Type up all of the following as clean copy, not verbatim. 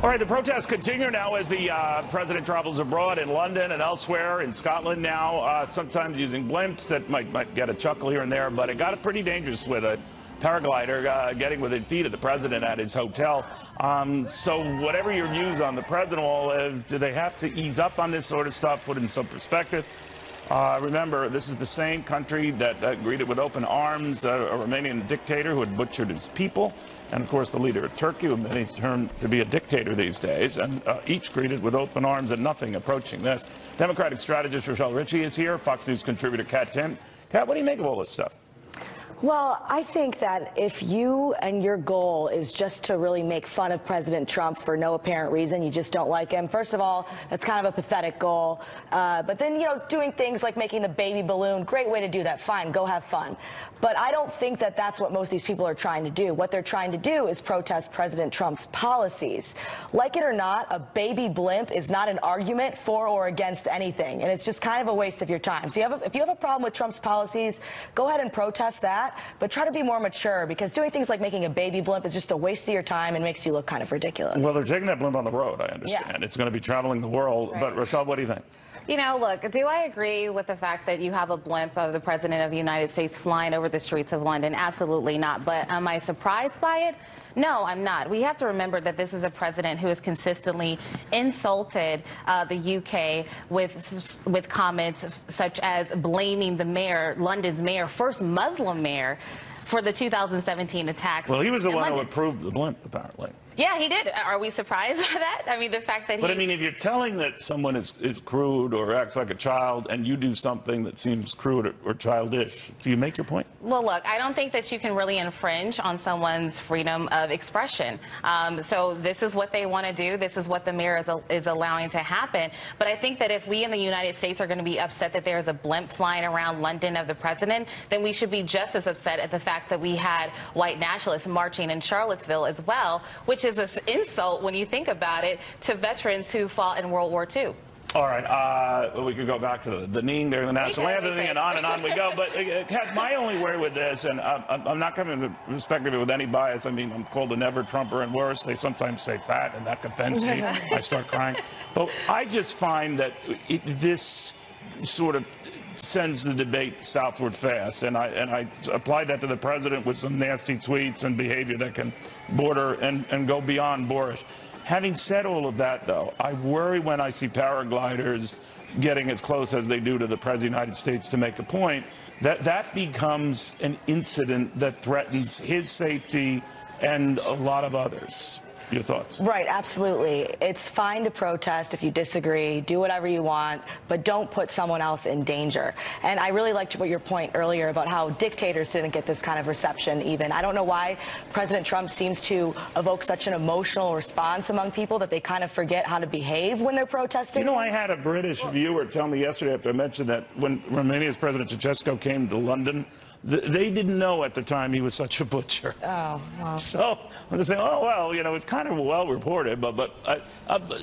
All right, the protests continue now as the president travels abroad in London and elsewhere in Scotland now, sometimes using blimps that might get a chuckle here and there, but it got pretty dangerous with a paraglider getting within feet of the president at his hotel. So whatever your views on the president, do they have to ease up on this sort of stuff, put in some perspective? Remember, this is the same country that greeted with open arms a Romanian dictator who had butchered his people, and of course the leader of Turkey, who many term to be a dictator these days, and each greeted with open arms and nothing approaching this. Democratic strategist Rochelle Ritchie is here, Fox News contributor Katherine Timpf. Kat, what do you make of all this stuff? Well, I think that if you and your goal is just to really make fun of President Trump for no apparent reason, you just don't like him, first of all, that's kind of a pathetic goal. But then, you know, doing things like making the baby balloon, great way to do that. Fine, go have fun. But I don't think that that's what most of these people are trying to do. What they're trying to do is protest President Trump's policies. Like it or not, a baby blimp is not an argument for or against anything. And it's just kind of a waste of your time. So if you have a problem with Trump's policies, go ahead and protest that. But try to be more mature, because doing things like making a baby blimp is just a waste of your time and makes you look kind of ridiculous. Well, they're taking that blimp on the road, I understand. Yeah. It's going to be traveling the world. Right. But, Rochelle, what do you think? You know, look, do I agree with the fact that you have a blimp of the President of the United States flying over the streets of London? Absolutely not. But am I surprised by it? No, I'm not. We have to remember that this is a president who has consistently insulted the UK with comments such as blaming the mayor, London's mayor, first Muslim mayor, for the 2017 attacks. Well, he was the one who approved the blimp, apparently. Yeah, he did. Are we surprised by that? I mean, the fact that But I mean, if you're telling that someone is crude or acts like a child and you do something that seems crude or childish, do you make your point? Well, look, I don't think that you can really infringe on someone's freedom of expression. So this is what they want to do. This is what the mayor is allowing to happen. But I think that if we in the United States are going to be upset that there is a blimp flying around London of the president, then we should be just as upset at the fact that we had white nationalists marching in Charlottesville as well, which is an insult when you think about it to veterans who fought in World War II. All right, we could go back to the kneeing there, the national anthem, and on we go. But Kat, my only worry with this, and I'm not coming to perspective with any bias. I mean, I'm called a never-Trumper and worse. They sometimes say fat, and that offends me. I start crying. But I just find that this sort of sends the debate southward fast, and I applied that to the president with some nasty tweets and behavior that can border and go beyond boorish. Having said all of that, though, I worry when I see paragliders getting as close as they do to the President of the United States to make a point, that becomes an incident that threatens his safety and a lot of others. Your thoughts? Right, absolutely. It's fine to protest if you disagree, do whatever you want, but don't put someone else in danger. And I really liked your point earlier about how dictators didn't get this kind of reception even. I don't know why President Trump seems to evoke such an emotional response among people that they kind of forget how to behave when they're protesting. You know, I had a British viewer tell me yesterday after I mentioned that when Romania's President Ceausescu came to London, they didn't know at the time he was such a butcher. Oh, wow. So when they say, oh, well, you know, it's kind of well reported, but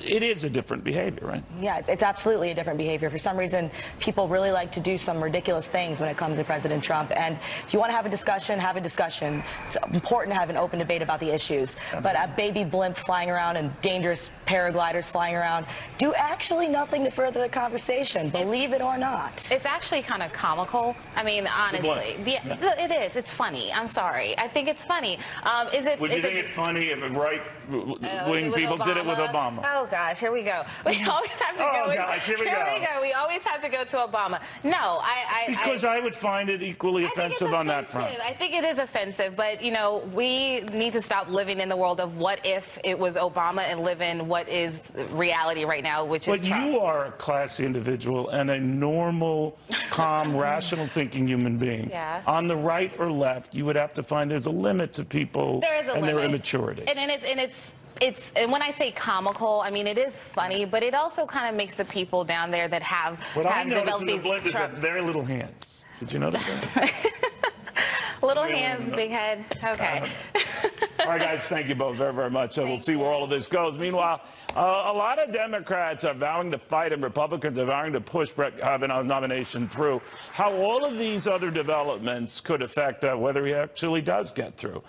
it is a different behavior, right? Yeah, it's absolutely a different behavior. For some reason, people really like to do some ridiculous things when it comes to President Trump. And if you want to have a discussion, have a discussion. It's important to have an open debate about the issues. Absolutely. But a baby blimp flying around and dangerous paragliders flying around do actually nothing to further the conversation, believe it or not. It's actually kind of comical. I mean, honestly. Yeah, it is. It's funny. I'm sorry. I think it's funny. Would you think it's funny if right-wing people did it with Obama? Oh, gosh. Here we go. We always have to go. Oh, gosh. Here we go. We always have to go to Obama. No, Because I would find it equally offensive on that front. I think it is offensive. But, you know, we need to stop living in the world of what if it was Obama and live in what is reality right now, which is Trump. But you are a classy individual and a normal, calm, rational thinking human being. Yeah. On the right or left, you would have to find there's a limit to people and their immaturity. And when I say comical, I mean it is funny, but it also kind of makes the people down there that have developed these blimp is that very little hands. Did you notice that? Little hands, big head. Okay. All right, guys, thank you both very, very much. We'll see where all of this goes. Meanwhile, a lot of Democrats are vowing to fight and Republicans are vowing to push Brett Kavanaugh's nomination through. How all of these other developments could affect whether he actually does get through.